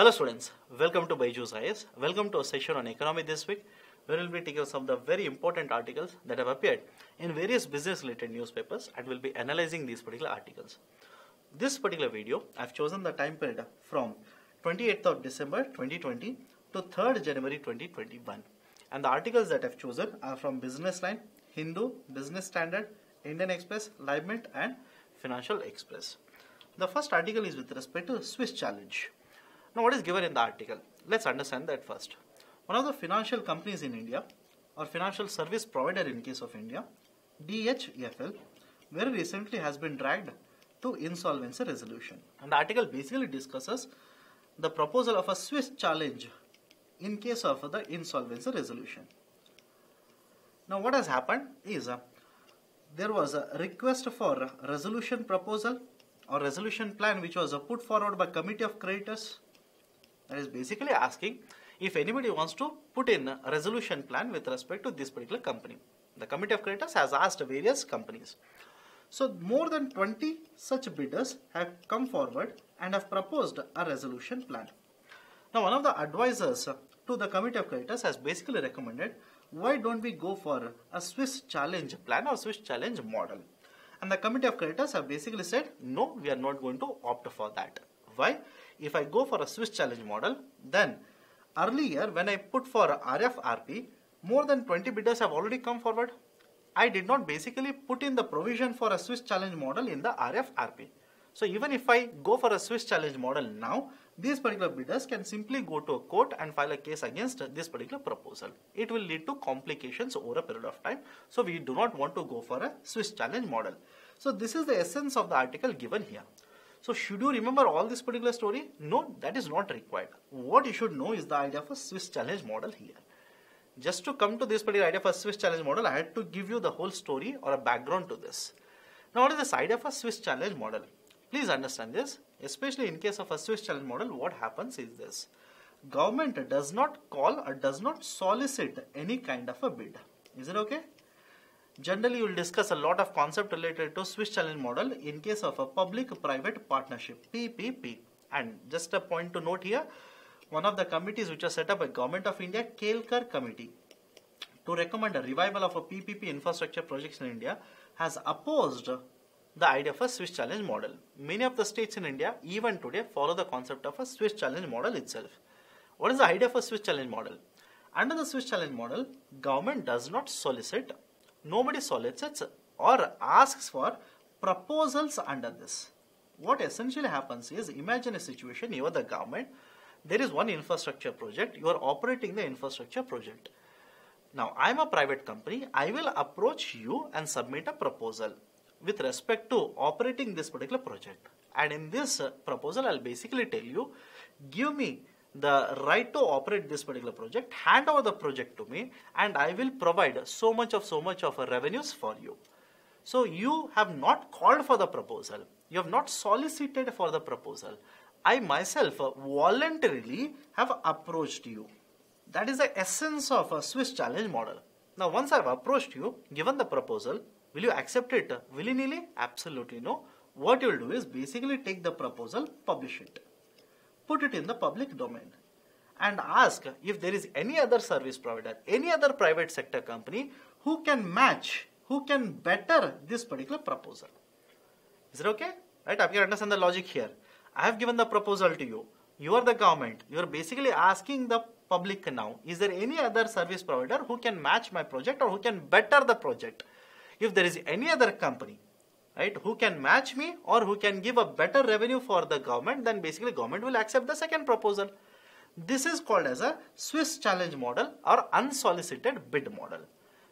Hello students, welcome to Byju's IAS. Welcome to a session on economy this week, where we'll be taking some of the very important articles that have appeared in various business related newspapers and we'll be analyzing these particular articles. This particular video, I've chosen the time period from 28th of December 2020 to 3rd January 2021. And the articles that I've chosen are from Business Line, Hindu, Business Standard, Indian Express, Live Mint and Financial Express. The first article is with respect to Swiss Challenge. Now, what is given in the article? Let's understand that first. One of the financial companies in India, or financial service provider in case of India, DHFL, very recently has been dragged to insolvency resolution. And the article basically discusses the proposal of a Swiss challenge in case of the insolvency resolution. Now, what has happened is there was a request for a resolution proposal or resolution plan which was put forward by Committee of Creditors. That is basically asking if anybody wants to put in a resolution plan with respect to this particular company. The Committee of Creditors has asked various companies. So more than 20 such bidders have come forward and have proposed a resolution plan. Now one of the advisors to the Committee of Creditors has basically recommended, why don't we go for a Swiss challenge plan or Swiss challenge model? And the Committee of Creditors have basically said, no, we are not going to opt for that. Why? If I go for a Swiss challenge model, then earlier when I put for RFRP, more than 20 bidders have already come forward. I did not basically put in the provision for a Swiss challenge model in the RFRP. So even if I go for a Swiss challenge model now, these particular bidders can simply go to a court and file a case against this particular proposal. It will lead to complications over a period of time. So we do not want to go for a Swiss challenge model. So this is the essence of the article given here. So should you remember all this particular story? No, that is not required. What you should know is the idea of a Swiss challenge model here. Just to come to this particular idea of a Swiss challenge model, I had to give you the whole story or a background to this. Now what is this idea of a Swiss challenge model? Please understand this, especially in case of a Swiss challenge model, what happens is this. Government does not call or does not solicit any kind of a bid. Is it okay? Generally, you will discuss a lot of concept related to Swiss challenge model in case of a public-private partnership, PPP. And just a point to note here, one of the committees which was set up by Government of India, Kelkar Committee, to recommend a revival of a PPP infrastructure projects in India, has opposed the idea of a Swiss challenge model. Many of the states in India, even today, follow the concept of a Swiss challenge model itself. What is the idea of a Swiss challenge model? Under the Swiss challenge model, government does not solicit, nobody solicits or asks for proposals under this. What essentially happens is, imagine a situation, you are the government, there is one infrastructure project, you are operating the infrastructure project. Now, I am a private company, I will approach you and submit a proposal with respect to operating this particular project. And in this proposal, I will basically tell you, give me the right to operate this particular project, hand over the project to me, and I will provide so much of revenues for you. So you have not called for the proposal, you have not solicited for the proposal. I myself voluntarily have approached you. That is the essence of a Swiss challenge model. Now once I have approached you, given the proposal, will you accept it willy-nilly? Absolutely no. What you will do is basically take the proposal, publish it, put it in the public domain and ask if there is any other service provider, any other private sector company who can match, who can better this particular proposal. Is it okay? Right? I can understand the logic here. I have given the proposal to you. You are the government. You are basically asking the public now, is there any other service provider who can match my project or who can better the project? If there is any other company, right, who can match me or who can give a better revenue for the government, then basically government will accept the second proposal. This is called as a Swiss challenge model or unsolicited bid model.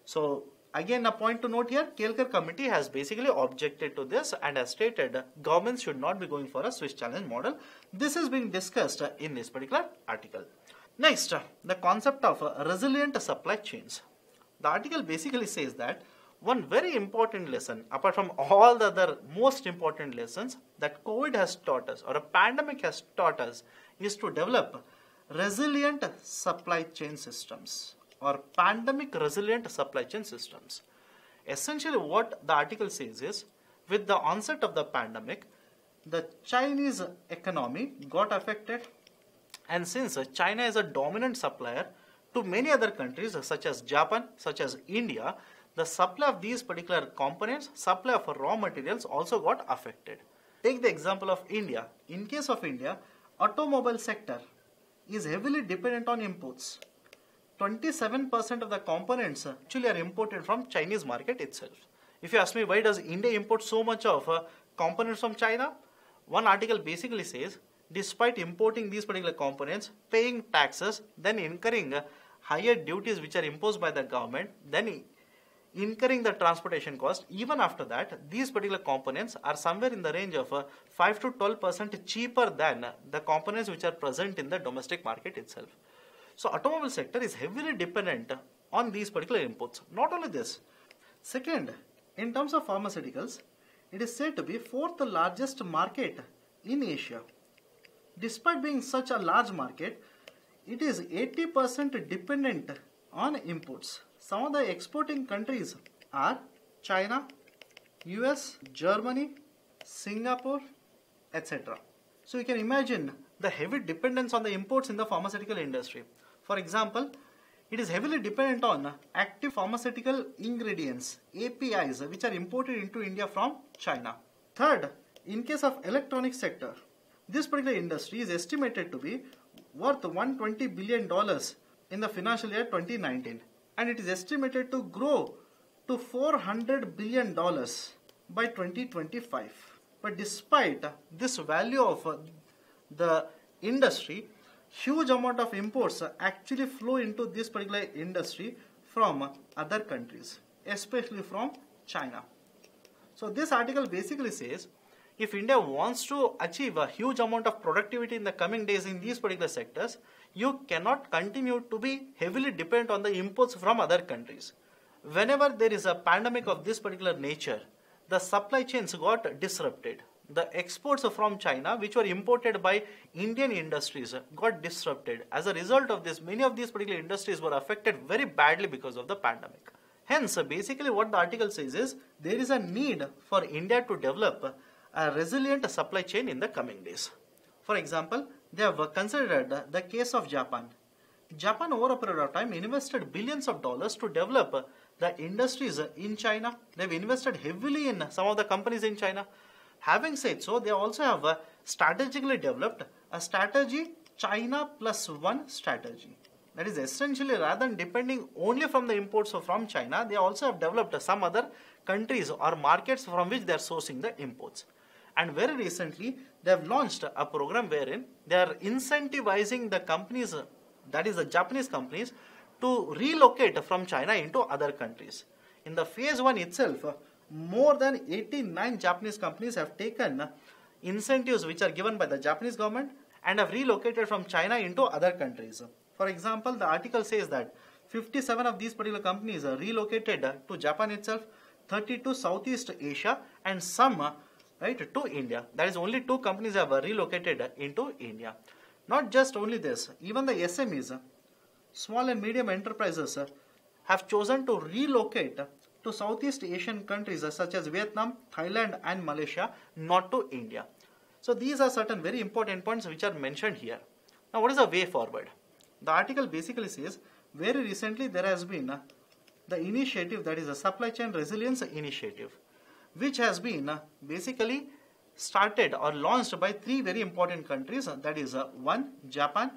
So again, a point to note here, Kelkar Committee has basically objected to this and has stated governments should not be going for a Swiss challenge model. This is being discussed in this particular article. Next, the concept of resilient supply chains. The article basically says that one very important lesson, apart from all the other most important lessons that COVID has taught us or a pandemic has taught us, is to develop resilient supply chain systems or pandemic resilient supply chain systems. Essentially what the article says is, with the onset of the pandemic, the Chinese economy got affected And since China is a dominant supplier to many other countries such as Japan, such as India, the supply of these particular components, supply of raw materials also got affected. Take the example of India. In case of India, automobile sector is heavily dependent on imports. 27% of the components actually are imported from Chinese market itself. If you ask me why does India import so much of components from China, one article basically says despite importing these particular components, paying taxes, then incurring higher duties which are imposed by the government, then incurring the transportation cost, even after that, these particular components are somewhere in the range of 5 to 12% cheaper than the components which are present in the domestic market itself. So, automobile sector is heavily dependent on these particular inputs. Not only this, second, in terms of pharmaceuticals, it is said to be fourth largest market in Asia. Despite being such a large market, it is 80% dependent on imports. Some of the exporting countries are China, US, Germany, Singapore, etc. So you can imagine the heavy dependence on the imports in the pharmaceutical industry. For example, it is heavily dependent on active pharmaceutical ingredients, APIs, which are imported into India from China. Third, in case of electronic sector, this particular industry is estimated to be worth $120 billion in the financial year 2019, and it is estimated to grow to $400 billion by 2025. But despite this value of the industry, huge amount of imports actually flow into this particular industry from other countries, especially from China. So this article basically says, if India wants to achieve a huge amount of productivity in the coming days in these particular sectors, you cannot continue to be heavily dependent on the imports from other countries. Whenever there is a pandemic of this particular nature, the supply chains got disrupted. The exports from China, which were imported by Indian industries, got disrupted. As a result of this, many of these particular industries were affected very badly because of the pandemic. Hence, basically what the article says is, there is a need for India to develop a resilient supply chain in the coming days. For example, they have considered the case of Japan. Japan over a period of time invested billions of dollars to develop the industries in China. They have invested heavily in some of the companies in China. Having said so, they also have strategically developed a strategy, China plus one strategy. That is essentially, rather than depending only from the imports from China, they also have developed some other countries or markets from which they are sourcing the imports. And very recently, they have launched a program wherein they are incentivizing the companies, that is the Japanese companies, to relocate from China into other countries. In the phase 1 itself, more than 89 Japanese companies have taken incentives which are given by the Japanese government and have relocated from China into other countries. For example, the article says that 57 of these particular companies are relocated to Japan itself, 30 to Southeast Asia, and some to India. That is, only 2 companies have relocated into India. Not just only this, even the SMEs, small and medium enterprises, have chosen to relocate to Southeast Asian countries such as Vietnam, Thailand and Malaysia, not to India. So these are certain very important points which are mentioned here. Now what is the way forward? The article basically says, very recently there has been the initiative, that is a supply chain resilience initiative, which has been basically started or launched by 3 very important countries, that is 1, Japan,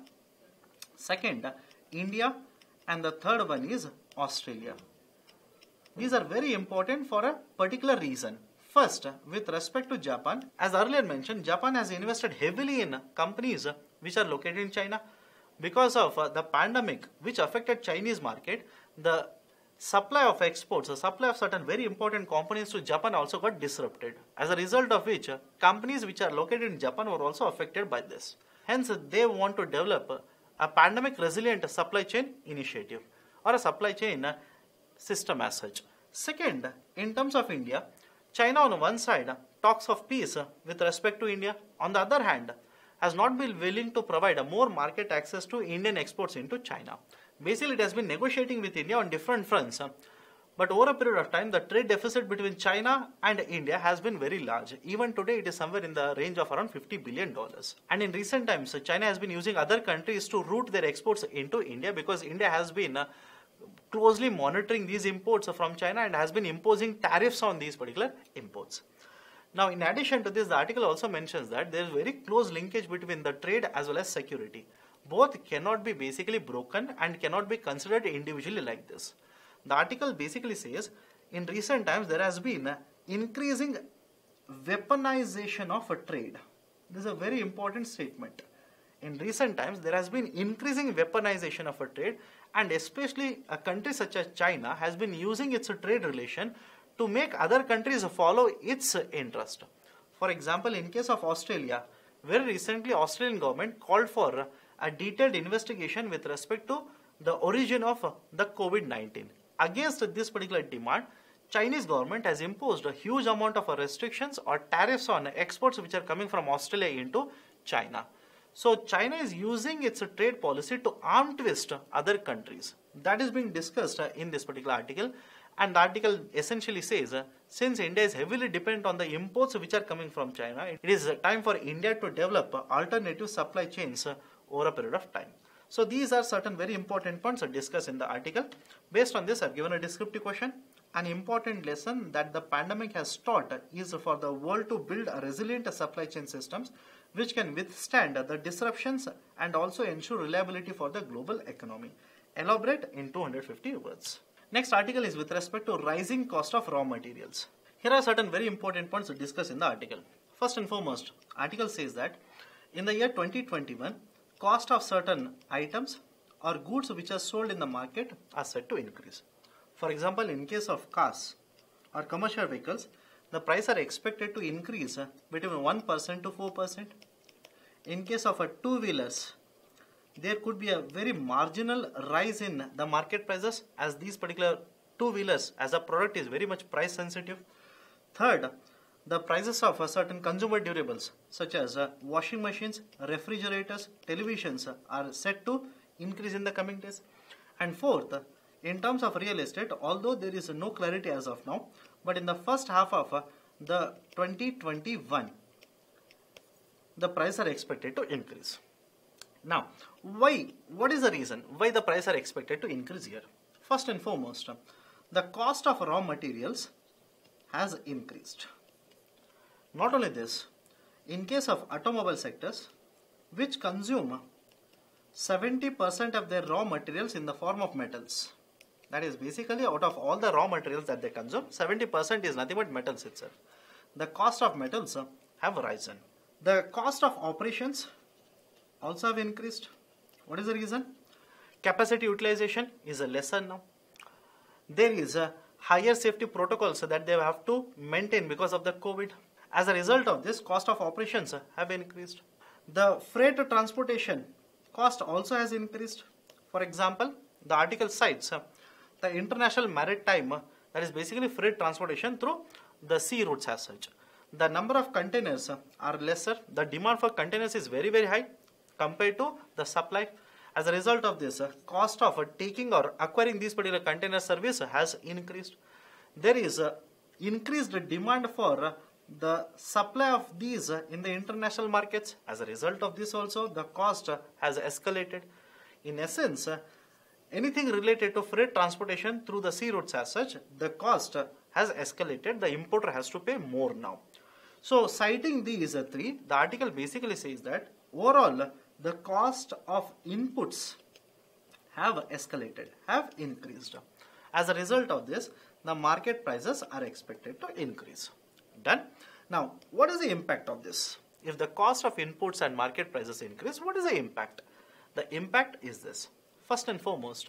2nd, India, and the 3rd one is Australia. These are very important for a particular reason. First, with respect to Japan, as earlier mentioned, Japan has invested heavily in companies which are located in China. Because of the pandemic which affected Chinese market, the supply of exports, the supply of certain very important components to Japan also got disrupted. As a result of which, companies which are located in Japan were also affected by this. Hence, they want to develop a pandemic resilient supply chain initiative or a supply chain system as such. Second, in terms of India, China on one side talks of peace with respect to India. On the other hand, has not been willing to provide a more market access to Indian exports into China. Basically, it has been negotiating with India on different fronts, But over a period of time, the trade deficit between China and India has been very large. Even today, it is somewhere in the range of around $50 billion. And in recent times, China has been using other countries to route their exports into India, because India has been closely monitoring these imports from China and has been imposing tariffs on these particular imports. Now, in addition to this, the article also mentions that there is very close linkage between the trade as well as security. Both cannot be basically broken and cannot be considered individually like this. The article basically says, in recent times there has been increasing weaponization of a trade. This is a very important statement. In recent times there has been increasing weaponization of a trade, and especially a country such as China has been using its trade relation to make other countries follow its interest. For example, in case of Australia, very recently Australian government called for a detailed investigation with respect to the origin of the COVID-19. Against this particular demand, Chinese government has imposed a huge amount of restrictions or tariffs on exports which are coming from Australia into China. So China is using its trade policy to arm twist other countries. That is being discussed in this particular article, and the article essentially says, since India is heavily dependent on the imports which are coming from China, it is time for India to develop alternative supply chains over a period of time. So these are certain very important points discussed in the article. Based on this, I have given a descriptive question. An important lesson that the pandemic has taught is for the world to build a resilient supply chain systems which can withstand the disruptions and also ensure reliability for the global economy. Elaborate in 250 words. Next article is with respect to rising cost of raw materials. Here are certain very important points to discuss in the article. First and foremost, article says that in the year 2021, cost of certain items or goods which are sold in the market are set to increase. For example, in case of cars or commercial vehicles, the price are expected to increase between 1% to 4%. In case of two-wheelers, there could be a very marginal rise in the market prices, as these particular two-wheelers as a product is very much price sensitive. Third, the prices of certain consumer durables such as washing machines, refrigerators, televisions are set to increase in the coming days. And fourth, in terms of real estate, although there is no clarity as of now, but in the first half of the 2021, the prices are expected to increase. Now, why? What is the reason why the prices are expected to increase here? First and foremost, the cost of raw materials has increased. Not only this, in case of automobile sectors, which consume 70% of their raw materials in the form of metals. That is basically out of all the raw materials that they consume, 70% is nothing but metals itself. The cost of metals have risen. The cost of operations also have increased. What is the reason? Capacity utilization is lesser now. There is a higher safety protocols that they have to maintain because of the COVID. As a result of this, cost of operations have increased. The freight transportation cost also has increased. For example, the article cites the international maritime, that is basically freight transportation through the sea routes as such. The number of containers are lesser. The demand for containers is very, very high compared to the supply. As a result of this, cost of taking or acquiring these particular container service has increased. There is increased demand for the supply of these in the international markets. As a result of this also, the cost has escalated. In essence, anything related to freight transportation through the sea routes as such, the cost has escalated. The importer has to pay more now. So citing these three, the article basically says that overall the cost of inputs have escalated, have increased. As a result of this, the market prices are expected to increase. Done. Now, what is the impact of this? If the cost of inputs and market prices increase, what is the impact? The impact is this. First and foremost,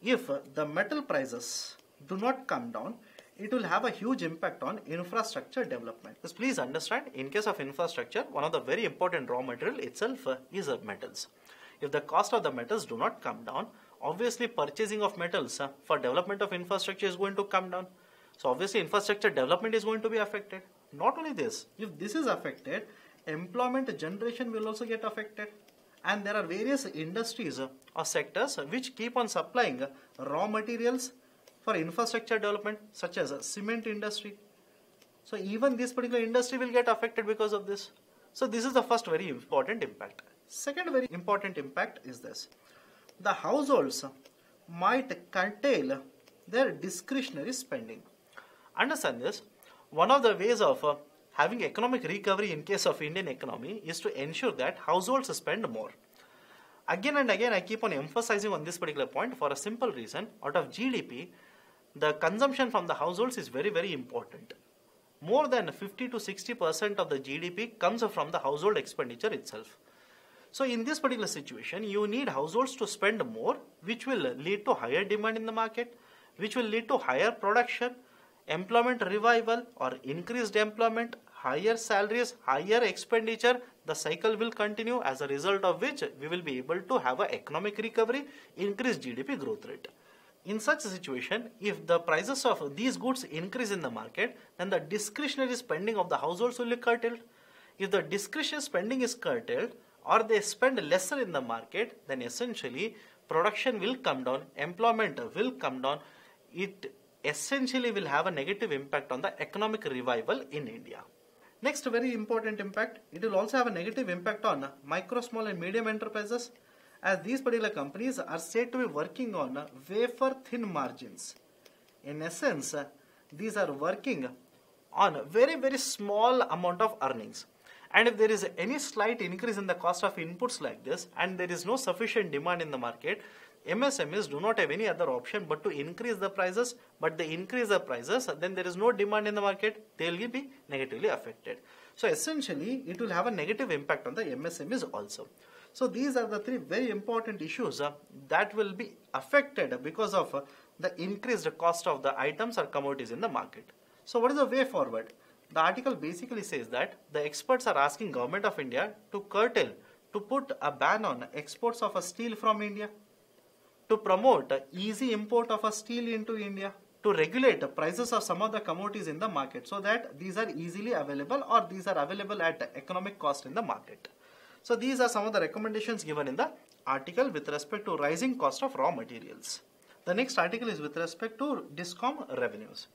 if the metal prices do not come down, it will have a huge impact on infrastructure development. Just please understand, in case of infrastructure, one of the very important raw material itself is metals. If the cost of the metals do not come down, obviously purchasing of metals for development of infrastructure is going to come down. So obviously infrastructure development is going to be affected. Not only this, if this is affected, employment generation will also get affected. And there are various industries or sectors which keep on supplying raw materials for infrastructure development such as cement industry. So even this particular industry will get affected because of this. So this is the first very important impact. Second very important impact is this. The households might curtail their discretionary spending. Understand this. One of the ways of having economic recovery in case of Indian economy is to ensure that households spend more. Again and again I keep on emphasizing on this particular point for a simple reason. Out of GDP, the consumption from the households is very, very important. More than 50 to 60% of the GDP comes from the household expenditure itself. So in this particular situation, you need households to spend more, which will lead to higher demand in the market, which will lead to higher production, employment revival or increased employment, higher salaries, higher expenditure. The cycle will continue, as a result of which we will be able to have an economic recovery, increased GDP growth rate. In such a situation, if the prices of these goods increase in the market, then the discretionary spending of the households will be curtailed. If the discretionary spending is curtailed or they spend lesser in the market, then essentially production will come down, employment will come down. It essentially will have a negative impact on the economic revival in India. Next very important impact, it will also have a negative impact on micro, small and medium enterprises, as these particular companies are said to be working on wafer thin margins. In essence, these are working on very, very small amount of earnings. And if there is any slight increase in the cost of inputs like this and there is no sufficient demand in the market, MSMEs do not have any other option but to increase the prices. But they increase the prices, then there is no demand in the market, they will be negatively affected. So essentially, it will have a negative impact on the MSMEs also. So these are the three very important issues that will be affected because of the increased cost of the items or commodities in the market. So what is the way forward? The article basically says that the experts are asking Government of India to curtail, to put a ban on exports of a steel from India, to promote easy import of a steel into India, to regulate the prices of some of the commodities in the market so that these are easily available or these are available at economic cost in the market. So these are some of the recommendations given in the article with respect to rising cost of raw materials. The next article is with respect to DISCOM revenues.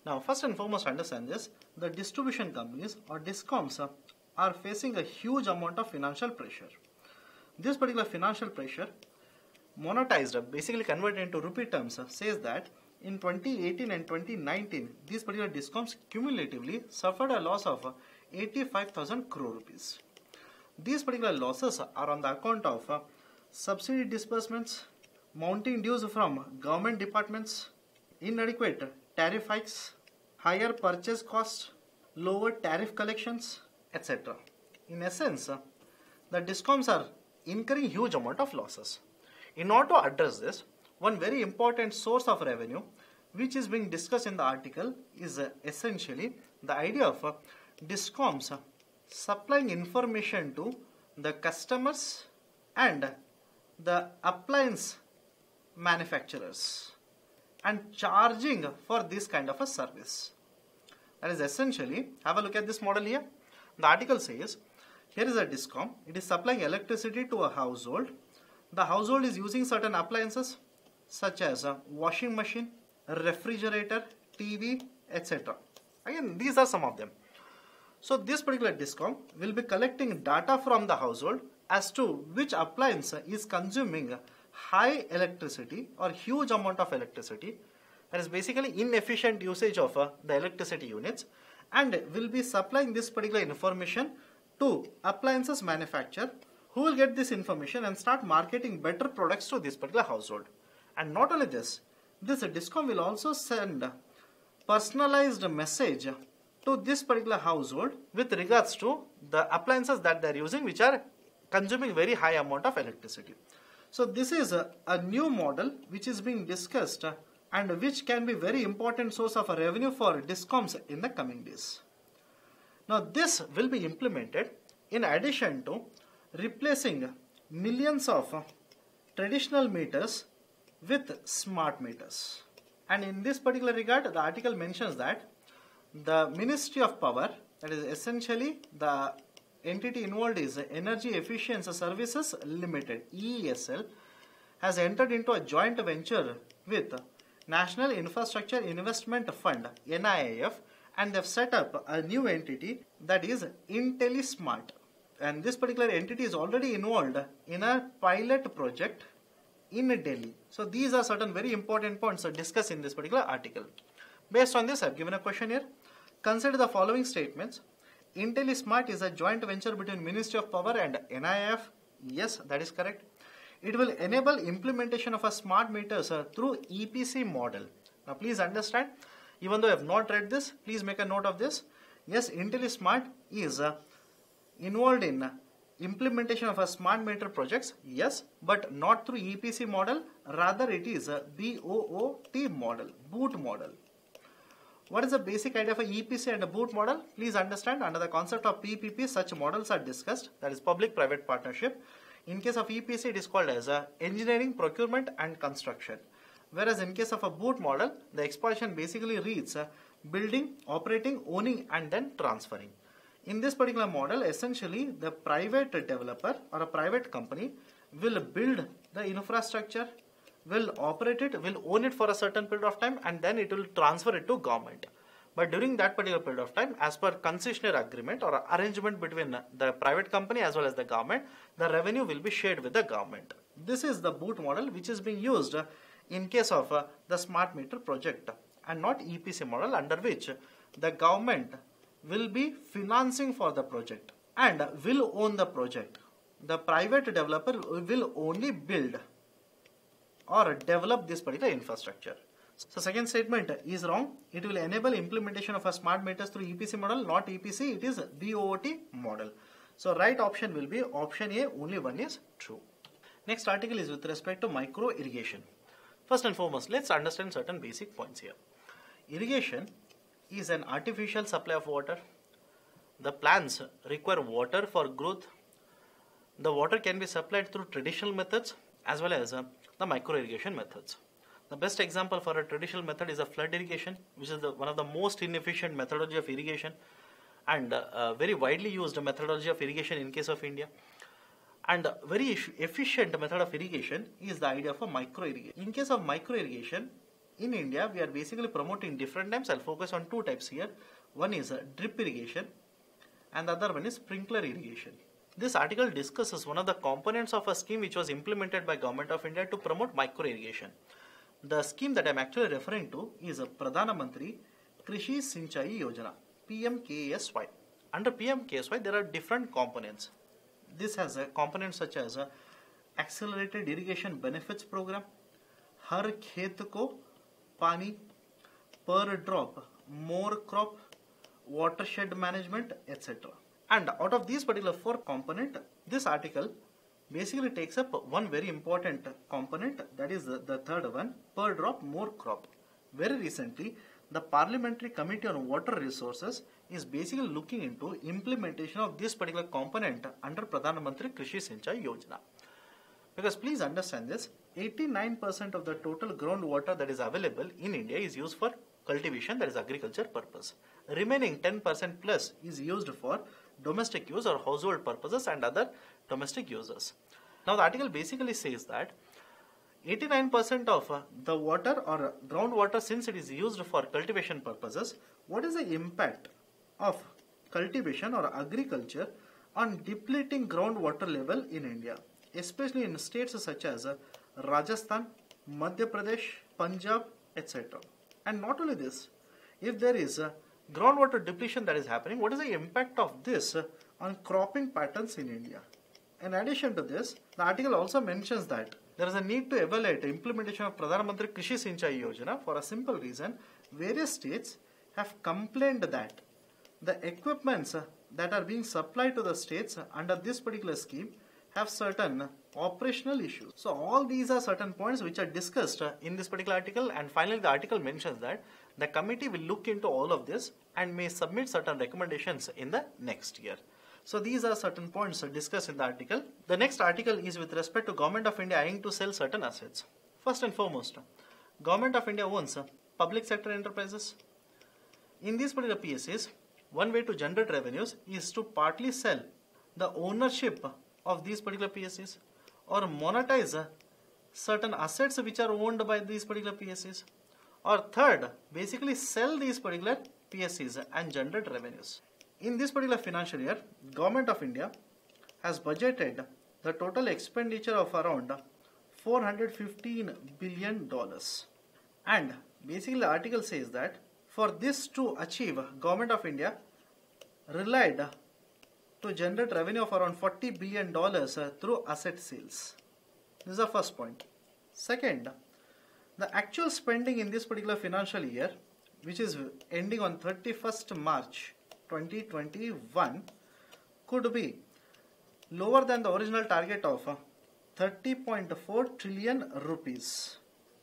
Now first and foremost understand this, the distribution companies or DISCOMs are facing a huge amount of financial pressure. This particular financial pressure monetized, basically converted into rupee terms, says that in 2018 and 2019, these particular DISCOMs cumulatively suffered a loss of 85,000 crore rupees. These particular losses are on the account of subsidy disbursements, mounting dues from government departments, inadequate tariff hikes, higher purchase costs, lower tariff collections, etc. In essence, the DISCOMs are incurring huge amount of losses. In order to address this, one very important source of revenue which is being discussed in the article is essentially the idea of DISCOMs supplying information to the customers and the appliance manufacturers and charging for this kind of a service. That is essentially, have a look at this model here. The article says, here is a DISCOM, it is supplying electricity to a household. The household is using certain appliances such as a washing machine, refrigerator, TV, etc. Again, these are some of them. So this particular DISCOM will be collecting data from the household as to which appliance is consuming high electricity or huge amount of electricity, that is basically inefficient usage of the electricity units, and will be supplying this particular information to appliances manufacturer, who will get this information and start marketing better products to this particular household. And not only this DISCOM will also send personalized message to this particular household with regards to the appliances that they are using, which are consuming very high amount of electricity. So this is a new model which is being discussed and which can be very important source of revenue for DISCOMs in the coming days. Now this will be implemented in addition to replacing millions of traditional meters with smart meters. And in this particular regard, the article mentions that the Ministry of Power, that is essentially the entity involved is Energy Efficiency Services Limited, EESL, has entered into a joint venture with National Infrastructure Investment Fund, NIIF, and they've set up a new entity that is IntelliSmart. And this particular entity is already involved in a pilot project in Delhi. So these are certain very important points to discuss in this particular article. Based on this, I've given a question here. Consider the following statements. IntelliSmart is a joint venture between Ministry of Power and NIIF. Yes, that is correct. It will enable implementation of a smart meters through EPC model. Now please understand, even though I have not read this, please make a note of this. Yes, IntelliSmart is involved in implementation of a smart meter projects, yes, but not through EPC model, rather it is a BOOT model, BOOT model. What is the basic idea of a EPC and a BOOT model? Please understand, under the concept of PPP, such models are discussed, that is public-private partnership. In case of EPC, it is called as engineering, procurement and construction. Whereas in case of a BOOT model, the expansion basically reads building, operating, owning and then transferring. In this particular model, essentially the private developer or a private company will build the infrastructure, will operate it, will own it for a certain period of time, and then it will transfer it to government. But during that particular period of time, as per concessionaire agreement or arrangement between the private company as well as the government, the revenue will be shared with the government. This is the BOOT model which is being used in case of the smart meter project, and not EPC model, under which the government will be financing for the project and will own the project. The private developer will only build or develop this particular infrastructure. So second statement is wrong. It will enable implementation of a smart meters through EPC model, not EPC, it is BOOT model. So right option will be option A, only one is true. Next article is with respect to micro irrigation. First and foremost, let's understand certain basic points here. Irrigation is an artificial supply of water. The plants require water for growth. The water can be supplied through traditional methods as well as the micro irrigation methods. The best example for a traditional method is a flood irrigation, which is one of the most inefficient methodology of irrigation and very widely used methodology of irrigation in case of India. And very efficient method of irrigation is the idea of a micro irrigation. In case of micro irrigation, in India, we are basically promoting different types. I'll focus on two types here. One is drip irrigation and the other one is sprinkler irrigation. This article discusses one of the components of a scheme which was implemented by Government of India to promote micro irrigation. The scheme that I am actually referring to is Pradhan Mantri Krishi Sinchai Yojana, PMKSY. Under PMKSY, there are different components. This has components such as Accelerated Irrigation Benefits Program, Har Khet Ko Pani, Per Drop More Crop, Watershed Management, etc. And out of these particular four components, this article basically takes up one very important component, that is the third one, Per Drop More Crop. Very recently, the Parliamentary Committee on Water Resources is basically looking into implementation of this particular component under Pradhan Mantri Krishi Sinchai Yojana. Because please understand this, 89% of the total groundwater that is available in India is used for cultivation, that is agriculture purpose. Remaining 10% plus is used for domestic use or household purposes and other domestic users. Now the article basically says that 89% of the water or groundwater, since it is used for cultivation purposes, what is the impact of cultivation or agriculture on depleting groundwater level in India, especially in states such as Rajasthan, Madhya Pradesh, Punjab, etc. And not only this, if there is a groundwater depletion that is happening, what is the impact of this on cropping patterns in India? In addition to this, the article also mentions that there is a need to evaluate the implementation of Pradhan Mantri Krishi Sinchai Yojana for a simple reason. Various states have complained that the equipments that are being supplied to the states under this particular scheme have certain operational issues. So all these are certain points which are discussed in this particular article, and finally the article mentions that the committee will look into all of this and may submit certain recommendations in the next year. So these are certain points discussed in the article. The next article is with respect to Government of India eyeing to sell certain assets. First and foremost, Government of India owns public sector enterprises. In these particular PSAs, one way to generate revenues is to partly sell the ownership of these particular PSAs or monetize certain assets which are owned by these particular PSAs, or third, basically sell these particular PSCs and generate revenues. In this particular financial year, Government of India has budgeted the total expenditure of around $415 billion. And basically the article says that for this to achieve, Government of India relied to generate revenue of around $40 billion through asset sales. This is the first point. Second, the actual spending in this particular financial year, which is ending on 31st March 2021, could be lower than the original target of 30.4 trillion rupees.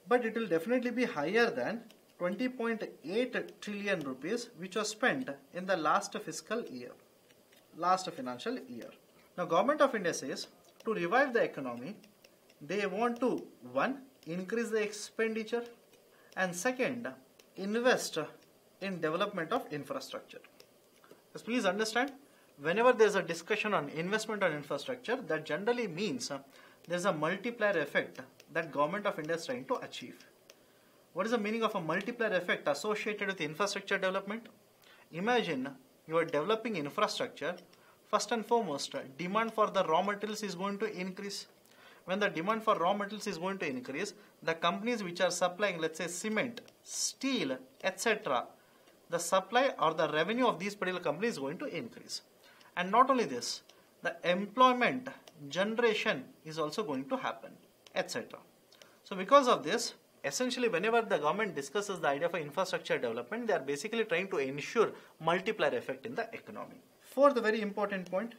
But it will definitely be higher than 20.8 trillion rupees which was spent in the last financial year. Now Government of India says to revive the economy, they want to, one, increase the expenditure, and second, invest in development of infrastructure. Just please understand, whenever there is a discussion on investment on infrastructure, that generally means there is a multiplier effect that Government of India is trying to achieve. What is the meaning of a multiplier effect associated with infrastructure development? Imagine you are developing infrastructure. First and foremost, demand for the raw materials is going to increase. When the demand for raw materials is going to increase, the companies which are supplying, let's say, cement, steel, etc., the supply or the revenue of these particular companies is going to increase. And not only this, the employment generation is also going to happen, etc. So because of this, essentially whenever the government discusses the idea of infrastructure development, they are basically trying to ensure multiplier effect in the economy. Fourth very important point,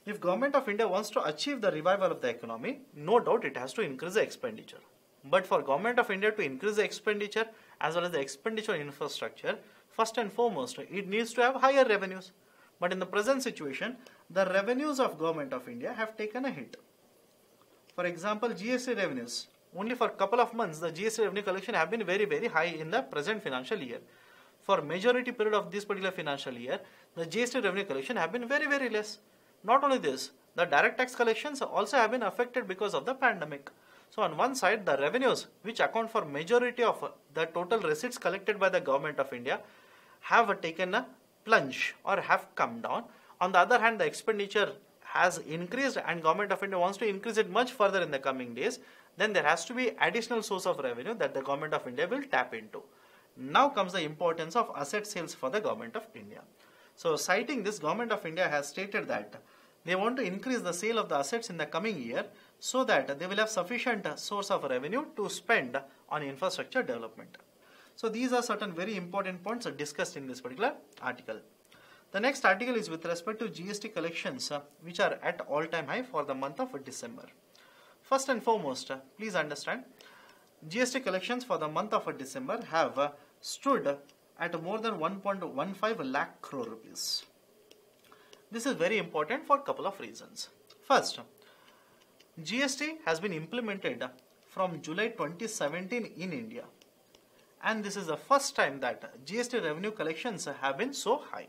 if Government of India wants to achieve the revival of the economy, no doubt it has to increase the expenditure. But for Government of India to increase the expenditure as well as the expenditure on infrastructure, first and foremost, it needs to have higher revenues. But in the present situation, the revenues of Government of India have taken a hit. For example, GST revenues. Only for a couple of months, the GST revenue collection have been very, very high in the present financial year. For majority period of this particular financial year, the GST revenue collection have been very, very less. Not only this, the direct tax collections also have been affected because of the pandemic. So on one side, the revenues, which account for majority of the total receipts collected by the Government of India, have taken a plunge or have come down. On the other hand, the expenditure has increased and Government of India wants to increase it much further in the coming days. Then there has to be additional source of revenue that the Government of India will tap into. Now comes the importance of asset sales for the Government of India. So citing this, Government of India has stated that they want to increase the sale of the assets in the coming year so that they will have sufficient source of revenue to spend on infrastructure development. So these are certain very important points discussed in this particular article. The next article is with respect to GST collections which are at all-time high for the month of December. First and foremost, please understand, GST collections for the month of December have stood at more than 1.15 lakh crore rupees. This is very important for a couple of reasons. First, GST has been implemented from July 2017 in India, and this is the first time that GST revenue collections have been so high.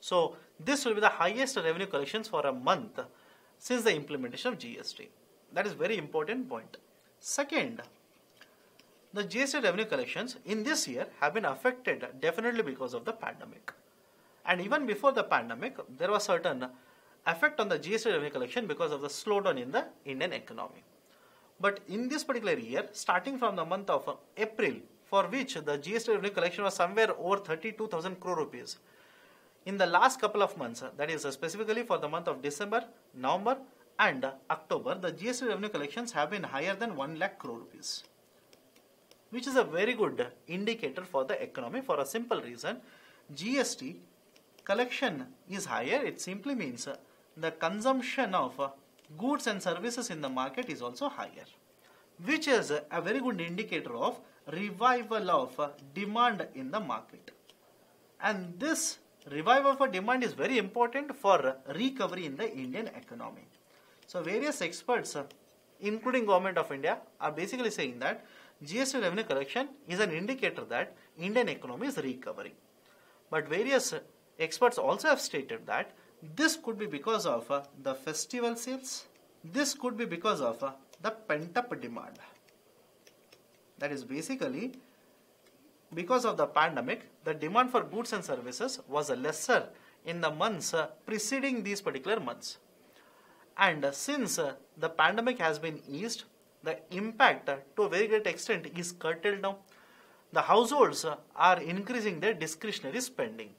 So this will be the highest revenue collections for a month since the implementation of GST. That is very important point. Second, the GST revenue collections in this year have been affected definitely because of the pandemic. And even before the pandemic, there was certain effect on the GST revenue collection because of the slowdown in the Indian economy. But in this particular year, starting from the month of April, for which the GST revenue collection was somewhere over 32,000 crore rupees, in the last couple of months, that is specifically for the month of December, November and October, the GST revenue collections have been higher than 1 lakh crore rupees, which is a very good indicator for the economy for a simple reason. GST collection is higher. It simply means the consumption of goods and services in the market is also higher, which is a very good indicator of revival of demand in the market. And this revival for demand is very important for recovery in the Indian economy. So various experts, including Government of India, are basically saying that GST revenue collection is an indicator that Indian economy is recovering. But various experts also have stated that this could be because of the festival sales. This could be because of the pent-up demand. That is basically because of the pandemic, the demand for goods and services was lesser in the months preceding these particular months. And since the pandemic has been eased, the impact to a very great extent is curtailed now. The households are increasing their discretionary spending.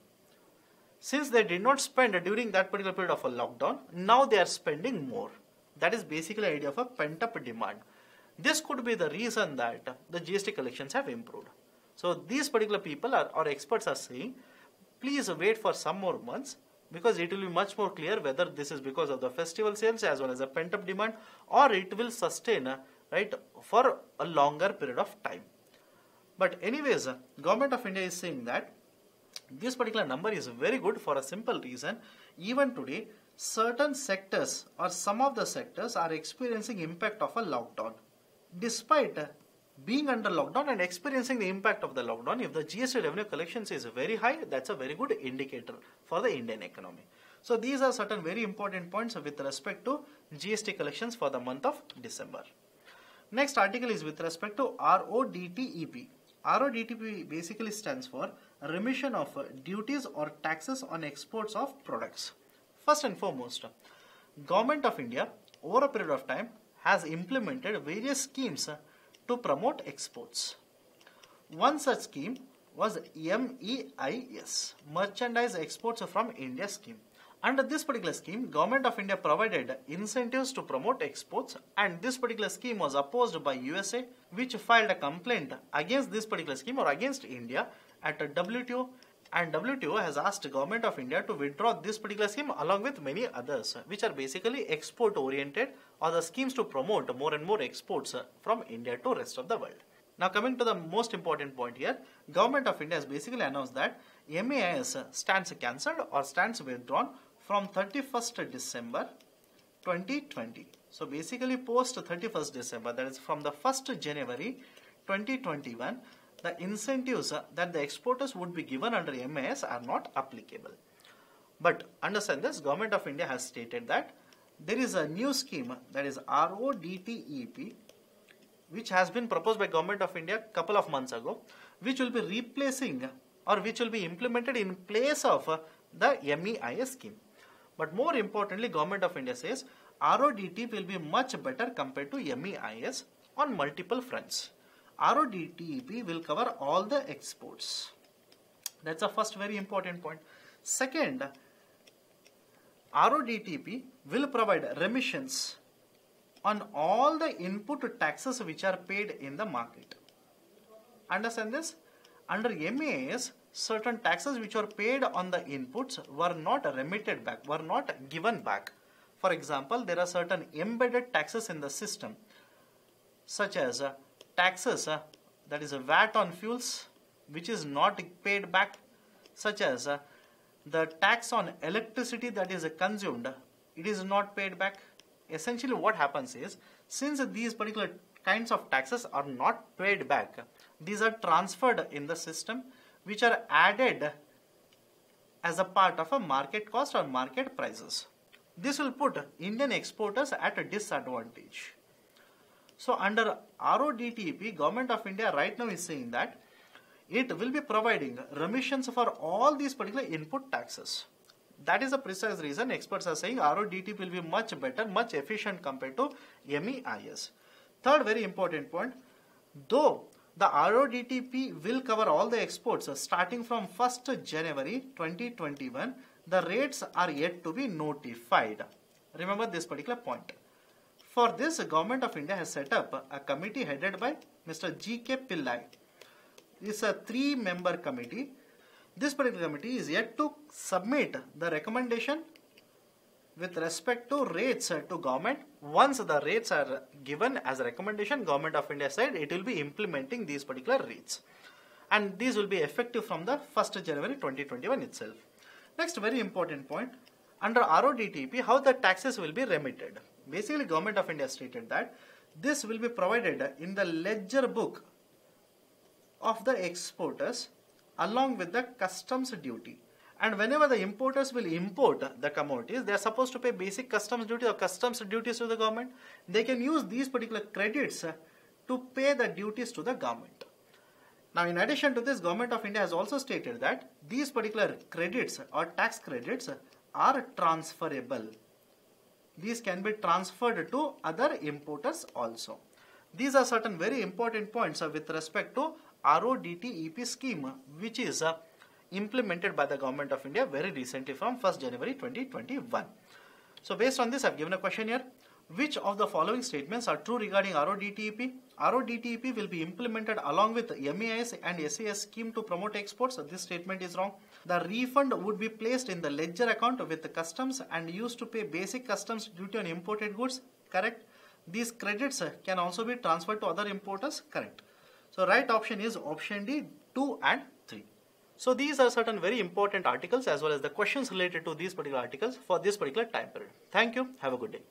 Since they did not spend during that particular period of a lockdown, now they are spending more. That is basically the idea of a pent-up demand. This could be the reason that the GST collections have improved. So these particular people or experts are saying, please wait for some more months, because it will be much more clear whether this is because of the festival sales as well as the pent-up demand, or it will sustain right for a longer period of time. But anyways, Government of India is saying that this particular number is very good for a simple reason. Even today, certain sectors or some of the sectors are experiencing impact of a lockdown. Despite being under lockdown and experiencing the impact of the lockdown, if the GST revenue collections is very high, that's a very good indicator for the Indian economy. So these are certain very important points with respect to GST collections for the month of December. Next article is with respect to RODTEP. RODTEP basically stands for Remission of Duties or Taxes on Exports of Products. First and foremost, Government of India over a period of time has implemented various schemes to promote exports. One such scheme was MEIS, Merchandise Exports from India scheme. Under this particular scheme, Government of India provided incentives to promote exports, and this particular scheme was opposed by USA, which filed a complaint against this particular scheme or against India at WTO, and WTO has asked Government of India to withdraw this particular scheme along with many others, which are basically export oriented or the schemes to promote more and more exports from India to rest of the world. Now coming to the most important point here, Government of India has basically announced that MEIS stands cancelled or stands withdrawn from 31st December 2020. So basically post 31st December, that is from the 1st January 2021, the incentives that the exporters would be given under MEIS are not applicable. But understand this, Government of India has stated that there is a new scheme, that is RODTEP, which has been proposed by Government of India a couple of months ago, which will be replacing or which will be implemented in place of the MEIS scheme. But more importantly, Government of India says RODTEP will be much better compared to MEIS on multiple fronts. RODTEP will cover all the exports. That's the first very important point. Second, RODTEP will provide remissions on all the input taxes which are paid in the market. Understand this? Under MEIS, certain taxes which were paid on the inputs were not remitted back, were not given back. For example, there are certain embedded taxes in the system, such as taxes, that is a VAT on fuels, which is not paid back, such as the tax on electricity that is consumed, it is not paid back. Essentially what happens is, since these particular kinds of taxes are not paid back, these are transferred in the system, which are added as a part of a market cost or market prices. This will put Indian exporters at a disadvantage. So under RODTEP, Government of India right now is saying that it will be providing remissions for all these particular input taxes. That is the precise reason experts are saying RODTEP will be much better, much efficient compared to MEIS. Third very important point, though the RODTEP will cover all the exports starting from 1st January 2021, the rates are yet to be notified. Remember this particular point. For this, Government of India has set up a committee headed by Mr. G.K. Pillai. It's a 3-member committee. This particular committee is yet to submit the recommendation with respect to rates to government. Once the rates are given as a recommendation, Government of India said it will be implementing these particular rates. And these will be effective from the 1st January 2021 itself. Next very important point, under RODTEP, how the taxes will be remitted. Basically, Government of India stated that this will be provided in the ledger book of the exporters along with the customs duty. And whenever the importers will import the commodities, they are supposed to pay basic customs duty or customs duties to the government. They can use these particular credits to pay the duties to the government. Now, in addition to this, Government of India has also stated that these particular credits or tax credits are transferable. These can be transferred to other importers also. These are certain very important points with respect to RODTEP scheme, which is implemented by the Government of India very recently from 1st January 2021. So based on this, I have given a question here. Which of the following statements are true regarding RODTEP? RODTEP will be implemented along with MEIS and SAS scheme to promote exports. This statement is wrong. The refund would be placed in the ledger account with the customs and used to pay basic customs duty on imported goods. Correct. These credits can also be transferred to other importers. Correct. So right option is option D, 2 and 3. So these are certain very important articles as well as the questions related to these particular articles for this particular time period. Thank you. Have a good day.